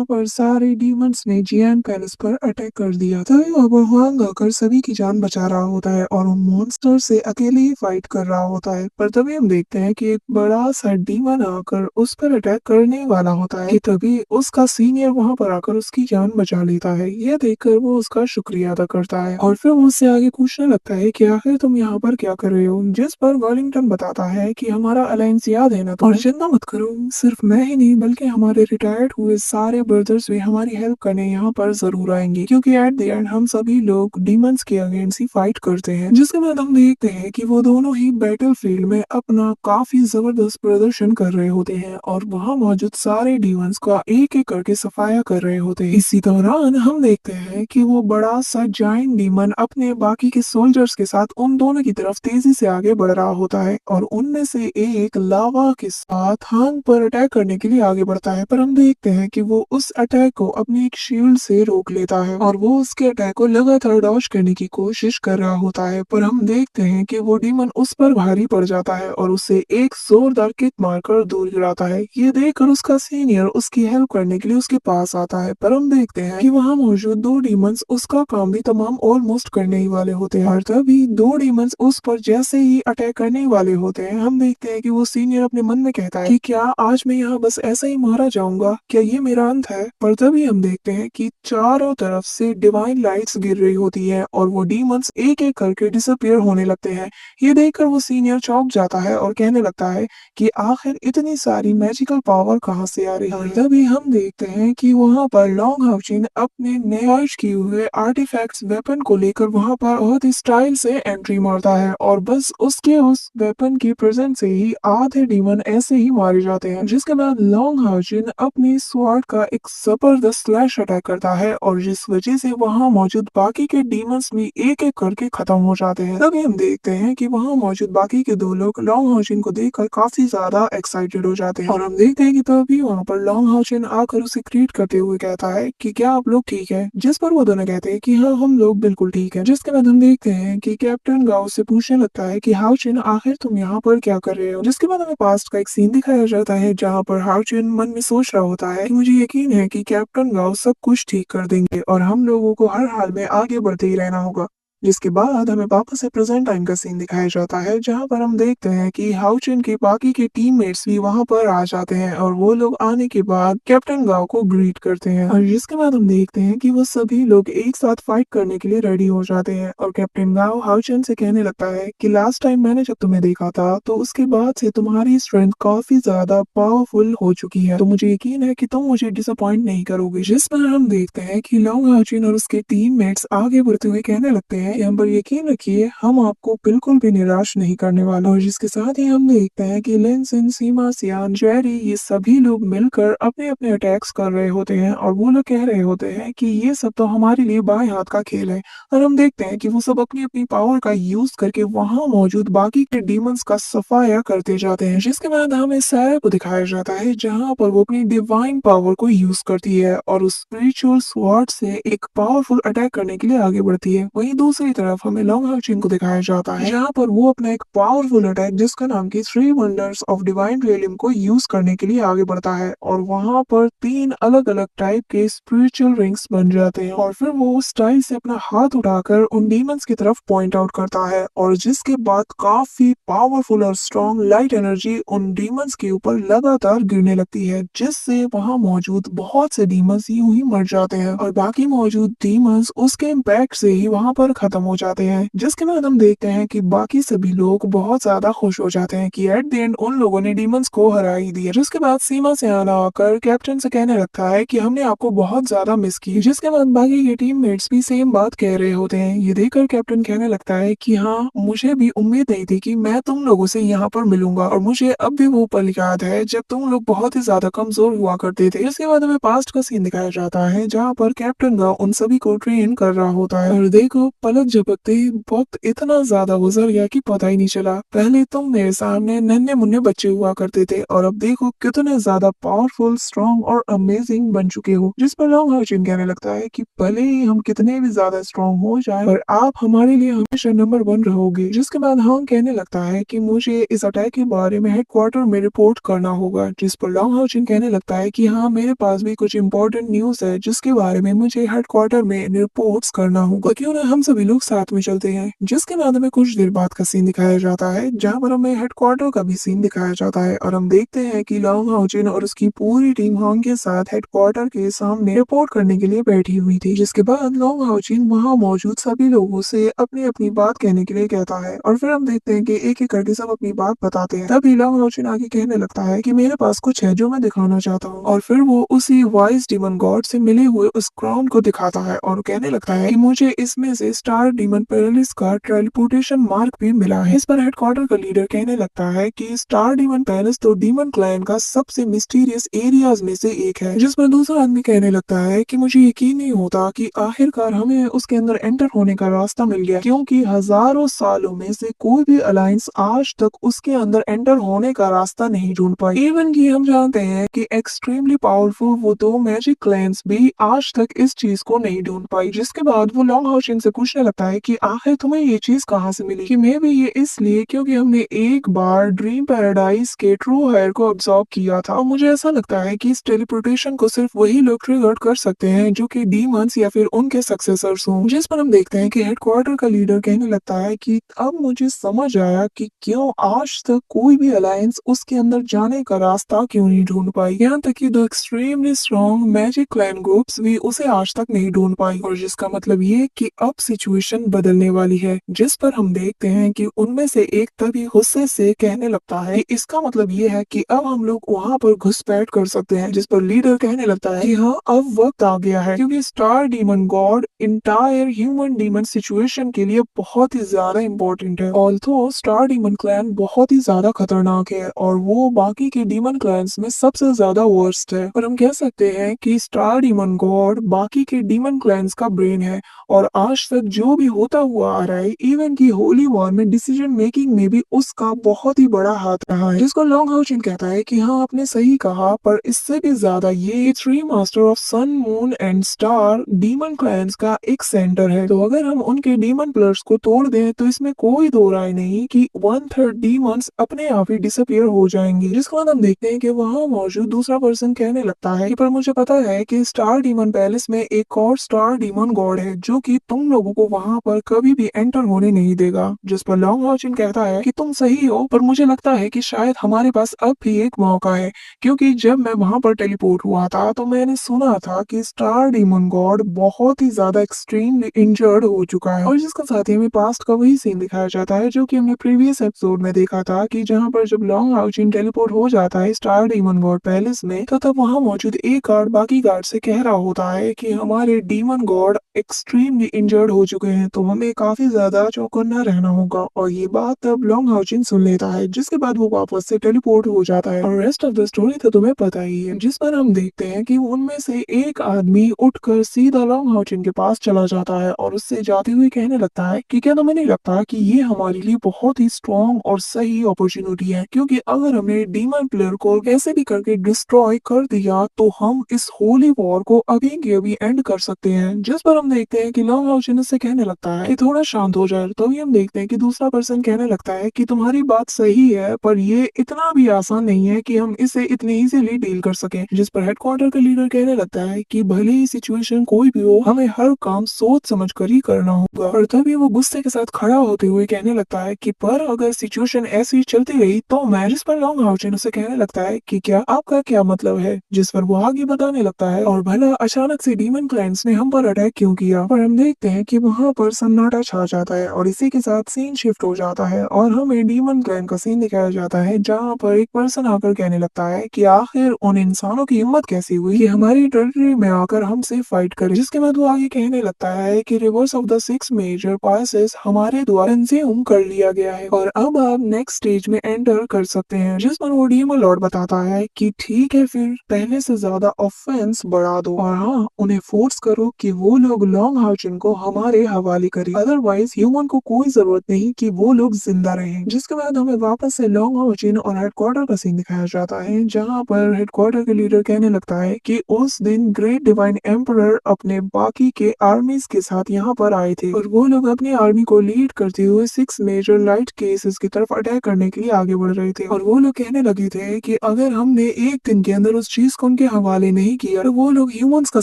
जहाँ पर सारे डीमंस ने जियान पैलेस पर अटैक कर दिया। तभी वहां आकर सभी की जान बचा रहा होता है और उन मॉन्स्टर से अकेले ही फाइट कर रहा होता है। पर तभी हम देखते हैं कि एक बड़ा सा डीमन आकर उस पर अटैक करने वाला होता है कि तभी उसका सीनियर वहां पर आकर उसकी जान बचा लेता है। यह देखकर वो उसका शुक्रिया अदा करता है और फिर वो उससे आगे पूछने लगता है कि आखिर तुम यहाँ पर क्या कर रहे हो। जिस पर वेलिंगटन बताता है कि हमारा अलायंस याद है ना, तो और चिंता मत करो, सिर्फ मैं ही नहीं बल्कि हमारे रिटायर्ड हुए सारे ब्रदर्स भी हमारी हेल्प करने यहाँ पर जरूर आएंगे, क्योंकि एट द एंड हम सभी लोग डीमंस के अगेंस्ट ही फाइट करते हैं। जिसके बाद हम देखते हैं कि वो दोनों ही बैटल फील्ड में अपना काफी जबरदस्त प्रदर्शन कर रहे होते हैं और वहाँ मौजूद सारे डीमंस का एक एक करके सफाया कर रहे होते हैं। इसी दौरान हम देखते हैं कि वो बड़ा सा जाइंट डीमन अपने बाकी के सोल्जर्स के साथ उन दोनों की तरफ तेजी से आगे बढ़ रहा होता है और उनमें से एक लावा के साथ हांग पर अटैक करने के लिए आगे बढ़ता है। पर हम देखते हैं कि वो उस अटैक को अपने एक शील्ड से रोक लेता है और वो उसके अटैक को लगातार डॉज करने की कोशिश कर रहा होता है। पर हम देखते हैं कि वो डीमन उस पर भारी पड़ जाता है और उसे एक जोरदार किक मारकर दूर गिराता है। ये देखकर उसका सीनियर उसकी हेल्प करने के लिए उसके पास आता है। पर हम देखते हैं कि वहाँ मौजूद दो डीमंस उसका काम भी तमाम ऑलमोस्ट करने ही वाले होते हैं और तभी दो डीमंस उस पर जैसे ही अटैक करने ही वाले होते हैं, हम देखते हैं कि वो सीनियर अपने मन में कहता है कि क्या आज मैं यहाँ बस ऐसे ही मारा जाऊंगा, क्या ये मेरा अंत है। पर तभी हम देखते हैं कि चारों तरफ से डिवाइन लाइट्स गिर रही होती है और वो डीमंस एक एक करके डिसअपियर होने लगते हैं। ये देखकर वो सीनियर चौंक जाता है और कहने लगता है कि आखिर इतनी सारी मैजिकल पावर कहाँ से आ रही है। तभी हम देखते हैं कि वहाँ पर लॉन्ग हाउचिन अपने नए किए हुए आर्टिफैक्ट्स वेपन को लेकर वहाँ पर बहुत ही स्टाइल से एंट्री मारता है और बस उसके उस वेपन की प्रेजेंस से ही आधे डीमन ऐसे ही मारे जाते हैं। जिसके बाद लॉन्ग हाउचिन अपनी स्वॉर्ड का एक जबरदस्त स्लैश अटैक करता है और जिस वजह से वहाँ मौजूद बाकी के डीमंस भी एक एक करके खत्म हो जाते हैं। तभी हम देखते हैं कि वहाँ मौजूद बाकी के दो लोग लॉन्ग हाउचिन को देखकर काफी ज्यादा एक्साइटेड हो जाते हैं और हम देखते हैं कि तभी वहाँ पर लॉन्ग हाउचिन आकर उसे ग्रीट करते हुए कहता है कि क्या आप लोग ठीक है। जिस पर वो दोनों कहते हैं कि हाँ, हम लोग बिल्कुल ठीक है। जिसके बाद हम देखते हैं कि कैप्टन गाओ से पूछने लगता है कि हाउचिन आखिर तुम यहाँ पर क्या कर रहे हो। जिसके बाद हमें पास्ट का एक सीन दिखाया जाता है जहाँ पर हाउचिन मन में सोच रहा होता है कि मुझे यकीन है कि कैप्टन गाओ सब कुछ ठीक कर देंगे और हम लोगों को हर हाल में आगे बढ़ते ही रहना होगा। जिसके बाद हमें वापस से प्रेजेंट टाइम का सीन दिखाया जाता है जहां पर हम देखते हैं कि हाउचिन के बाकी के टीममेट्स भी वहां पर आ जाते हैं और वो लोग आने के बाद कैप्टन गाओ को ग्रीट करते हैं और जिसके बाद हम देखते हैं कि वो सभी लोग एक साथ फाइट करने के लिए रेडी हो जाते हैं और कैप्टन गाओ हाउचिन से कहने लगता है कि लास्ट टाइम मैंने जब तुम्हें देखा था तो उसके बाद से तुम्हारी स्ट्रेंथ काफी ज्यादा पावरफुल हो चुकी है, तो मुझे यकीन है कि तुम मुझे डिसअपॉइंट नहीं करोगे। जिस पर हम देखते हैं कि लॉन्ग हाउचिन और उसके टीममेट्स आगे बढ़ते हुए कहने लगते हैं यहाँ पर यकीन रखिए हम आपको बिल्कुल भी निराश नहीं करने वाले। और जिसके साथ ही हम देखते हैं कि लिनसिन, सीमा, सियान, जेरी ये सभी लोग मिलकर अपने अपने अटैक्स कर रहे होते हैं और वो लोग कह रहे होते हैं कि ये सब तो हमारे लिए बाएं हाथ का खेल है। और हम देखते हैं कि वो सब अपनी अपनी पावर का यूज करके वहां मौजूद बाकी के डीमंस का सफाया करते जाते हैं। जिसके बाद हमें सैरा को दिखाया जाता है जहाँ पर वो अपनी डिवाइन पावर को यूज करती है और उस स्पिरिचुअल स्वॉर्ड से एक पावरफुल अटैक करने के लिए आगे बढ़ती है। वहीं दूसरी तरफ हमें लॉन्ग हाउचिन को दिखाया जाता है जहाँ पर वो अपना एक पावरफुल अटैक जिसका नाम की थ्री वंडर्स ऑफ डिवाइन रियलिम को यूज करने के लिए आगे बढ़ता है और वहाँ पर तीन अलग अलग टाइप के स्पिरिचुअल रिंग्स बन जाते हैं और फिर वो उस स्टाइल से अपना हाथ उठाकर उन डीमंस की तरफ पॉइंट आउट करता है और जिसके बाद काफी पावरफुल और स्ट्रॉन्ग लाइट एनर्जी उन डीमंस के ऊपर लगातार गिरने लगती है, जिससे वहाँ मौजूद बहुत से डीमंस यूं ही मर जाते हैं और बाकी मौजूद डीमंस उसके इम्पैक्ट से ही वहाँ पर खत्म हो जाते हैं। जिसके बाद हम देखते हैं कि बाकी सभी लोग बहुत ज्यादा खुश हो जाते हैं कि एट द एंड उन लोगों ने डीमंस को हरा ही दिया। जिसके बाद सीमा से आना आकर कैप्टन से कहने लगता है कि हमने आपको बहुत ज्यादा मिस की। जिसके बाद बाकी के टीममेट्स भी सेम बात कह रहे होते हैं। ये देखकर कैप्टन कहने लगता है कि हाँ, मुझे भी उम्मीद नहीं थी कि मैं तुम लोगों से यहाँ पर मिलूंगा और मुझे अब भी वो पल याद है जब तुम लोग बहुत ही ज्यादा कमजोर हुआ करते थे। इसके बाद हमें पास्ट का सीन दिखाया जाता है जहाँ पर कैप्टन का उन सभी को ट्रेन कर रहा होता है और देखो पलक झपकते ही वक्त इतना ज्यादा गुजर गया कि पता ही नहीं चला। पहले तुम मेरे सामने नन्हे मुन्ने बच्चे हुआ करते थे और अब देखो कितने ज्यादा पावरफुल, स्ट्रॉन्ग और अमेजिंग बन चुके हो। जिस पर लॉन्ग हाउचिन कहने लगता है कि भले ही हम कितने भी ज्यादा स्ट्रॉन्ग हो जाए पर आप हमारे लिए हमेशा नंबर वन रहोगे। जिसके बाद हांग कहने लगता है कि मुझे इस अटैक के बारे में हेडक्वार्टर में रिपोर्ट करना होगा। जिस पर लॉन्ग हाउचिन कहने लगता है कि हाँ, मेरे पास भी कुछ इंपॉर्टेंट न्यूज है जिसके बारे में मुझे हेडक्वार्टर में रिपोर्ट्स करना होगा। क्यों ना हम सभी लोग साथ में चलते हैं। जिसके बाद हमें कुछ देर बाद का सीन दिखाया जाता है जहाँ पर हमें हेडक्वार्टर का भी सीन दिखाया जाता है और हम देखते हैं कि लॉन्ग हाउचिन और उसकी पूरी टीम हांग के साथ हेडक्वार्टर के सामने रिपोर्ट करने के लिए बैठी हुई थी। जिसके बाद लॉन्ग हाउचिन वहाँ मौजूद सभी लोगों से अपनी अपनी बात कहने के लिए कहता है और फिर हम देखते हैं कि एक एक करके सब अपनी बात बताते हैं। तभी लॉन्ग हाउचिन आगे कहने लगता है कि मेरे पास कुछ है जो मैं दिखाना चाहता हूँ और फिर वो उसी वाइज डीमन गॉड से मिले हुए उस क्राउन को दिखाता है और कहने लगता है कि मुझे इसमें से स्टार डीमन पैलेस का ट्रांसपोर्टेशन मार्क भी मिला है। इस पर हेडक्वार्टर का लीडर कहने लगता है कि स्टार डीमन पैलेस तो डीमन क्लैन का सबसे मिस्टीरियस एरियाज में से एक है। जिस पर दूसरा आदमी कहने लगता है कि मुझे यकीन नहीं होता कि आखिरकार हमें उसके अंदर एंटर होने का रास्ता मिल गया, क्योंकि हजारों सालों में से कोई भी अलायंस आज तक उसके अंदर एंटर होने का रास्ता नहीं ढूंढ पाई। इवन कि हम जानते हैं कि एक्सट्रीमली पावरफुल वो दो मैजिक क्लैंस भी आज तक इस चीज को नहीं ढूंढ पाई। जिसके बाद वो लॉन्ग हाउचिन से पूछने लगता है कि आखिर तुम्हें ये चीज कहाँ से मिली। कि मैं भी ये इसलिए क्योंकि हमने एक बार ड्रीम पैराडाइज के ट्रू हायर को ऑब्जॉर्व किया था और मुझे ऐसा लगता है कि इस टेलीपोर्टेशन को सिर्फ वही लोग ट्रिगर कर सकते हैं जो कि डीमंस या फिर उनके सक्सेसर्स हों। जिस पर हम देखते हैं कि हेडक्वार्टर का लीडर कहने लगता है कि अब मुझे समझ आया कि क्यों आज तक कोई भी अलायंस उसके अंदर जाने का रास्ता क्यों नहीं ढूंढ पाई। यहाँ तक कि the extremely strong magic clan groups भी उसे आज तक नहीं ढूंढ पाई और जिसका मतलब ये कि अब सिचुएशन बदलने वाली है। जिस पर हम देखते हैं कि उनमें से एक तभी गुस्से से कहने लगता है कि इसका मतलब ये है कि अब हम लोग वहां पर घुसपैठ कर सकते हैं। जिस पर लीडर कहने लगता है कि हाँ, अब वक्त आ गया है, क्योंकि star demon God entire human demon situation के लिए बहुत ही ज्यादा इंपॉर्टेंट है। ऑल्थो स्टार डीमन क्लैन बहुत ही ज्यादा खतरनाक है और वो बाकी के डीमन क्लैंस में सबसे ज्यादा वर्स्ट है, और हम कह सकते हैं कि स्टार डीमन गॉड बाकी के डीमन क्लैंस का ब्रेन है और आज तक जो भी होता हुआ आ रहा है, इवन की होली वॉर में डिसीजन मेकिंग में भी उसका बहुत ही बड़ा हाथ रहा है। जिसको लॉन्ग हाउचिन कहता है कि हाँ, आपने सही कहा, पर इससे भी ज्यादा ये three master of sun, moon and star demon clans का एक सेंटर है। तो अगर हम उनके डीमन पिलर्स को तोड़ दें तो इसमें कोई दो राय नहीं कि 1/3 डीमंस अपने आप ही डिसअपियर हो जाएंगे। जिसके बाद हम देखते हैं कि वहाँ मौजूद दूसरा पर्सन कहने लगता है कि पर मुझे पता है कि स्टार डीमन पैलेस में एक और स्टार डीमन गॉड है जो कि तुम लोगों को वहाँ पर कभी भी एंटर होने नहीं देगा। जिस पर लॉन्ग हाउचिन कहता है कि तुम सही हो, पर मुझे लगता है कि शायद हमारे पास अब भी एक मौका है, क्योंकि जब मैं वहां पर टेलीपोर्ट हुआ था तो मैंने सुना था कि स्टार डीमन गॉड बहुत ही ज्यादा एक्सट्रीमली इंजर्ड हो चुका है। और जिसका साथ ही हमें पास्ट का वही सीन दिखाया जाता है जो कि हमने प्रीवियस एपिसोड में देखा था, कि जहां पर जब लॉन्ग हाउचिन टेलीपोर्ट हो जाता है स्टार डीमन गॉड पैलेस में, तो तब वहां मौजूद एक गार्ड बाकी गार्ड से कह रहा होता है कि हमारे डीमन गॉड एक्सट्रीमली इंजर्ड हो चुके हैं, तो हमें काफी ज्यादा चौकन्ना रहना होगा। और ये बात तब लॉन्ग हाउचिन सुन लेता है, जिसके बाद वो वापस से टेलीपोर्ट हो जाता है और रेस्ट ऑफ द स्टोरी तो तुम्हें पता ही है। जिस पर हम देखते हैं कि उनमें से एक आदमी उठकर सीधा लॉन्ग हाउचिन के पास चला जाता है और उससे जाते हुए कहने लगता है कि क्या तुम्हें नहीं लगता कि ये हमारे लिए बहुत ही स्ट्रॉन्ग और सही अपॉर्चुनिटी है, क्योंकि अगर हमने डीमन प्लेयर को कैसे भी करके डिस्ट्रॉय कर दिया तो हम इस होली वॉर को अभी के अभी एंड कर सकते हैं। जिस पर हम देखते हैं कि लॉन्ग हाउचिन उससे कहने लगता है कि थोड़ा शांत हो जाए। तभी हम देखते हैं कि दूसरा पर्सन कहने लगता है कि तुम्हारी बात सही है, पर ये इतना भी आसान नहीं है कि हम इसे इतनी इजीली डील कर सकें। जिस पर हेडक्वार्टर का लीडर कहने लगता है कि भले ही सिचुएशन कोई भी हो, हमें हर काम सोच समझ कर ही करना होगा। और तभी वो गुस्से के साथ खड़ा होते हुए कहने लगता है कि पर अगर सिचुएशन ऐसी चलती रही तो मैं। जिस पर लॉन्ग हाउचिन उसे कहने लगता है कि क्या आपका क्या मतलब है। जिस पर वो आगे बताने लगता है और भला अचानक से डीमन क्लाइंट्स ने हम पर अटैक क्यों किया। पर हम देखते हैं कि वहां पर सन्नाटा छा जाता है और इसी के साथ सीन शिफ्ट हो जाता है और हमें डीमन क्लैन का सीन दिखाया जाता है, जहाँ पर एक पर्सन आकर कहने लगता है कि आखिर उन इंसानों की हिम्मत कैसी हुई कि हमारी टेरिटरी में आकर हमसे फाइट करे। जिसके बाद वो आगे कहने लगता है कि rivers of the 6 major passes हमारे द्वारा कंज्यूम कर लिया गया है और अब आप नेक्स्ट स्टेज में एंटर कर सकते हैं। जिस पर वो डीमन लॉर्ड बताता है कि ठीक है, फिर पहले से ज्यादा ऑफेंस बढ़ा दो और हाँ, उन्हें फोर्स करो कि वो लोग लॉन्ग हाउचिन को हमारे के हवाले करें, अदरवाइज ह्यूमन को कोई जरूरत नहीं कि वो लोग जिंदा रहें। जिसके बाद हमें वापस से लॉन्ग मार्चिन और हेडक्वार्टर का सीन दिखाया जाता है, जहाँ पर हेडक्वार्टर के लीडर कहने लगता है कि उस दिन ग्रेट डिवाइन एम्परर अपने बाकी के आर्मीज के साथ यहाँ पर आए थे और वो लोग अपनी आर्मी को लीड करते हुए 6 मेजर लाइट केसेस की तरफ अटैक करने के लिए आगे बढ़ रहे थे। और वो लोग कहने लगे थे कि अगर हमने एक दिन के अंदर उस चीज को उनके हवाले नहीं किया तो वो लोग ह्यूमंस का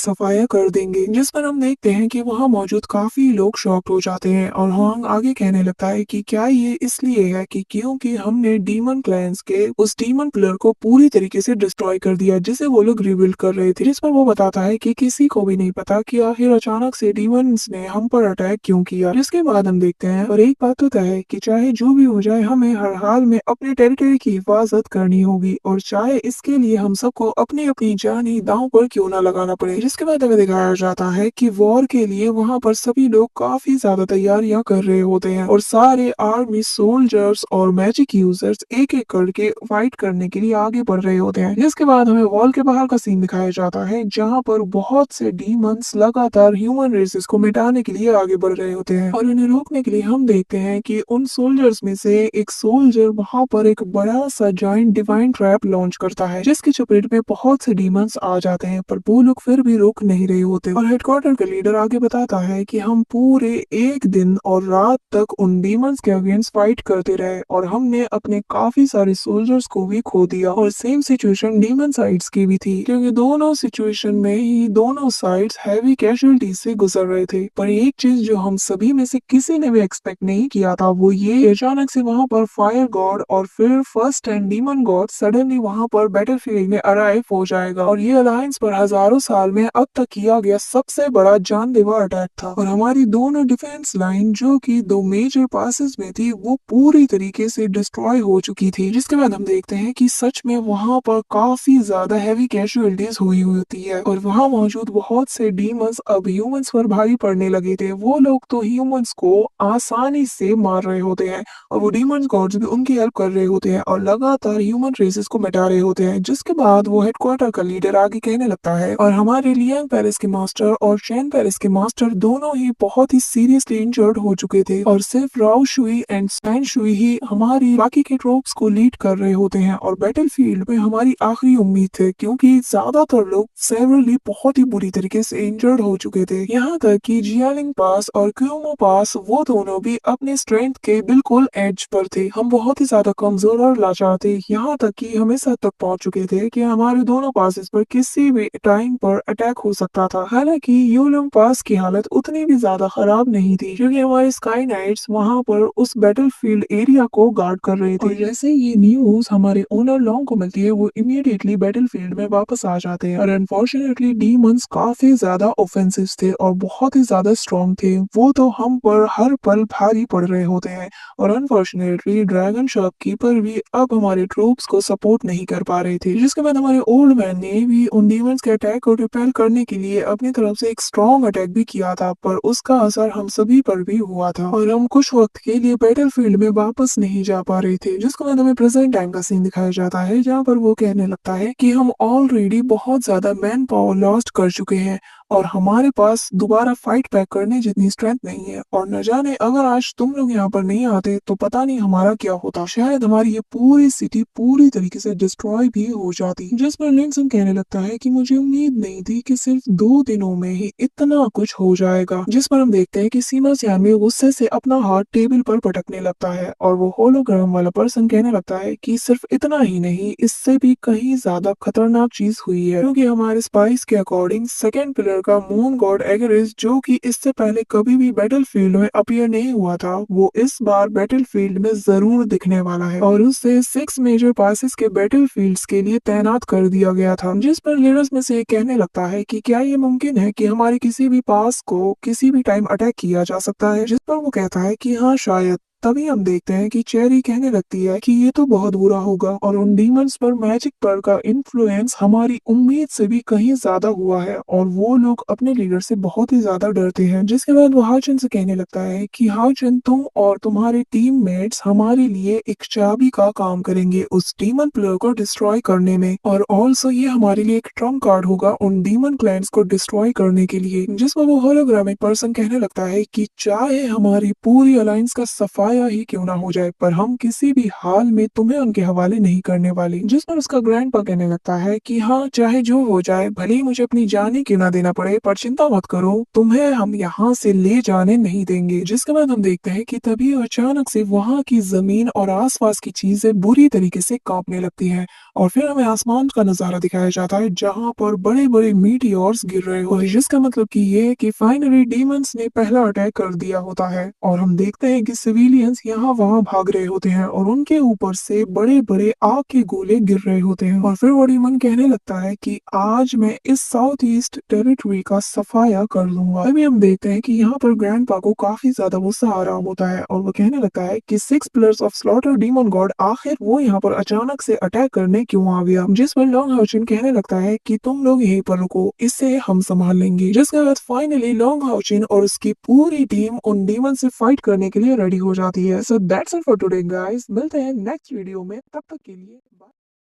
सफाया कर देंगे। जिस पर हम देखते हैं कि वहाँ मौजूद काफी लोग शॉक्ड हो जाते हैं और हांग आगे कहने लगता है कि क्या ये इसलिए है कि क्योंकि हमने डीमन क्लैंस के उस डीमन पिलर को पूरी तरीके से डिस्ट्रॉय कर दिया जिसे वो लोग रिबिल्ड कर रहे थे। जिस पर वो बताता है कि किसी को भी नहीं पता कि आखिर अचानक से डीमंस ने हम पर अटैक क्यों किया। जिसके बाद हम देखते हैं और एक बात तो तय है कि चाहे जो भी हो जाए हमें हर हाल में अपने टेरिटरी की हिफाजत करनी होगी और चाहे इसके लिए हम सबको अपनी अपनी जान ही दांव पर क्यों ना लगाना पड़े। जिसके बाद हमें दिखाया जाता है कि वॉर के लिए वहाँ पर सभी लोग काफी ज्यादा तैयारियां कर रहे होते हैं और सारे आर्मी सोल्जर्स और मैजिक यूजर्स एक एक करके फाइट करने के लिए आगे बढ़ रहे होते हैं। जिसके बाद हमें वॉल के बाहर का सीन दिखाया जाता है, जहाँ पर बहुत से डीमंस लगातार ह्यूमन रेसेस को मिटाने के लिए आगे बढ़ रहे होते हैं और उन्हें रोकने के लिए हम देखते हैं कि उन सोल्जर्स में से एक सोल्जर वहां पर एक बड़ा सा जॉइंट डिवाइन ट्रैप लॉन्च करता है, जिसकी चपेट में बहुत से डीमंस आ जाते हैं पर वो लोग फिर भी रुक नहीं रहे होते। और हेडक्वार्टर का लीडर आगे बताता है कि हम पूरे एक दिन और रात तक उन डीमंस के अगेंस्ट फाइट करते रहे और हमने अपने काफी सारे सोल्जर्स को भी खो दिया। और सेम सिचुएशन डीमन साइड्स की भी थी, क्योंकि दोनों सिचुएशन में ही दोनों साइड्स हैवी कैजुअलिटी से गुजर रहे थे। पर एक चीज जो हम सभी में से किसी ने भी एक्सपेक्ट नहीं किया था वो ये अचानक से वहां पर फायर गॉड और फिर first and demon God suddenly वहां पर बैटलफील्ड में अराइव हो जाएगा और ये अलायंस पर हजारों साल में अब तक किया गया सबसे बड़ा जानलेवा अटैक था। और हमारी दोनों डिफेंस लाइन जो कि दो मेजर पासेस में थी वो पूरी तरीके से डिस्ट्रॉय हो चुकी थी। जिसके बाद हम देखते हैं कि सच में वहां पर काफी ज्यादा हैवी कैजुअलिटीज हुई होती है और वहां मौजूद बहुत से डीमंस अब ह्यूमंस पर भारी पड़ने लगे थे। वो लोग तो ह्यूमंस को आसानी से मार रहे होते हैं और वो डीमंस गॉड्स भी उनकी हेल्प कर रहे होते हैं और लगातार ह्यूमन रेसेस को मिटा रहे होते हैं। जिसके बाद वो हेडक्वार्टर का लीडर आगे कहने लगता है और हमारे लियांग पेरिस के मास्टर और चैन पेरिस के मास्टर दोनों ही बहुत ही सीरियसली इंजर्ड हो चुके थे और सिर्फ राओ शुई एंड स्पैन शुई ही हमारी बाकी के ट्रूप्स को लीड कर रहे होते हैं और बैटलफील्ड में हमारी आखिरी उम्मीद थे, क्योंकि ज्यादातर लोग सेवरली बहुत ही बुरी तरीके से इंजर्ड हो चुके थे। यहाँ तक कि जियालिंग पास और क्यूमो पास वो दोनों भी अपने स्ट्रेंथ के बिल्कुल एज पर थे। हम बहुत ही ज्यादा कमजोर और लाचार थे, यहाँ तक कि हम इस हद तक पहुंच चुके थे कि हमारे दोनों पासेस पर किसी भी टाइम पर अटैक हो सकता था। हालांकि यूलम पास की हालत उतनी भी ज्यादा खराब नहीं थी, क्योंकि हमारे स्काई नाइट्स वहां पर उस बैटलफील्ड एरिया को गार्ड कर रहे थे। और जैसे ये न्यूज हमारे ओनर लॉन्ग को मिलती है वो इमीडिएटली बैटलफील्ड में वापस आ जाते हैं और अनफॉर्चुनेटली डीमंस काफी ज्यादा ऑफेंसिव थे और बहुत ही ज्यादा स्ट्रॉन्ग थे। वो तो हम पर हर पल भारी पड़ रहे होते हैं और अनफॉर्चुनेटली ड्रैगन शॉपकीपर भी अब हमारे ट्रूप्स को सपोर्ट नहीं कर पा रहे थे। जिसके बाद हमारे ओल्ड मैन ने भी उन डीमंस के अटैक को रिपेल करने के लिए अपनी तरफ से एक स्ट्रॉन्ग अटैक भी किया था, पर उसका असर हम सभी पर भी हुआ था और हम कुछ वक्त के लिए बैटलफील्ड में वापस नहीं जा पा रहे थे। जिसके बाद हमें प्रेजेंट टाइम का सीन दिखाया जाता है, जहाँ पर वो कहने लगता है कि हम ऑलरेडी बहुत ज्यादा मैन पावर लॉस्ट कर चुके हैं और हमारे पास दोबारा फाइट बैक करने जितनी स्ट्रेंथ नहीं है और न जाने अगर आज तुम लोग यहाँ पर नहीं आते तो पता नहीं हमारा क्या होता, शायद हमारी ये पूरी सिटी पूरी तरीके से डिस्ट्रॉय भी हो जाती। जिस पर लिंसन कहने लगता है कि मुझे उम्मीद नहीं थी कि सिर्फ 2 दिनों में ही इतना कुछ हो जाएगा। जिस पर हम देखते हैं कि सीमा सियामी गुस्से से अपना हाथ टेबल पर पटकने लगता है और वो होलोग्राम वाला पर्सन कहने लगता है कि सिर्फ इतना ही नहीं, इससे भी कहीं ज्यादा खतरनाक चीज हुई है, क्योंकि हमारे स्पाइस के अकॉर्डिंग सेकेंड पिलर का मून गॉड एगरिस, जो कि इससे पहले कभी भी बैटलफील्ड में अपीयर नहीं हुआ था, वो इस बार बैटलफील्ड में जरूर दिखने वाला है और उसे 6 मेजर पासेस के बैटलफील्ड्स के लिए तैनात कर दिया गया था। जिस पर लीडर्स में से एक कहने लगता है कि क्या ये मुमकिन है कि हमारे किसी भी पास को किसी भी टाइम अटैक किया जा सकता है। जिस पर वो कहता है कि हाँ शायद, तभी हम देखते हैं कि चेरी कहने लगती है कि ये तो बहुत बुरा होगा और उन डीमंस पर मैजिक पर का इन्फ्लुएंस हमारी उम्मीद से भी कहीं ज्यादा हुआ है और वो लोग अपने लीडर से बहुत ही ज्यादा डरते हैं। जिसके बाद वो हाचन से कहने लगता है कि हाचन, तुम और तुम्हारे टीममेट्स हमारे लिए एक चाबी का काम करेंगे उस डीमन प्लेयर को डिस्ट्रॉय करने में, और ऑल्सो ये हमारे लिए एक ट्रम्प कार्ड होगा उन डीमन क्लैंस को डिस्ट्रॉय करने के लिए। जिसमें वो होलोग्रामिक पर्सन कहने लगता है कि चाहे हमारी पूरी अलायंस का सफाया ही क्यों ना हो जाए, पर हम किसी भी हाल में तुम्हें उनके हवाले नहीं करने वाले। जिस पर उसका ग्रैंडपा कहने लगता है कि हाँ, चाहे जो हो जाए, भले ही मुझे अपनी जान ही क्यों ना देना पड़े, पर चिंता मत करो, तुम्हें हम यहाँ से ले जाने नहीं देंगे। जिसके बाद हम देखते हैं कि तभी अचानक से वहाँ की जमीन और आसपास की चीजें बुरी तरीके से कांपने लगती हैं और फिर हमें आसमान का नजारा दिखाया जाता है जहाँ पर बड़े बड़े मीटियोर्स गिर रहे होते हैं। जिसका मतलब कि ये है कि फाइनली डीमंस ने पहला अटैक कर दिया होता है और हम देखते हैं कि सिविलियंस यहाँ वहाँ भाग रहे होते हैं और उनके ऊपर से बड़े बड़े आग के गोले गिर रहे होते हैं। और फिर वो डीमन कहने लगता है कि आज मैं इस साउथ ईस्ट टेरिटरी का सफाया कर दूंगा। अभी हम देखते हैं कि यहाँ पर ग्रैंडपा को काफी ज्यादा गुस्सा आ रहा होता है और वो कहने लगता है कि 6 pillars of slaughter demon God आखिर वो यहाँ पर अचानक से अटैक करने क्यों आ गया। जिस पर लॉन्ग हाउचिन कहने लगता है कि तुम लोग यहीं पर रुको, इसे हम संभाल लेंगे। जिसके बाद फाइनली लॉन्ग हाउचिन और उसकी पूरी टीम उन डीमन से फाइट करने के लिए रेडी हो जाती है। So that's it for today guys, मिलते हैं नेक्स्ट वीडियो में, तब तक के लिए बाय।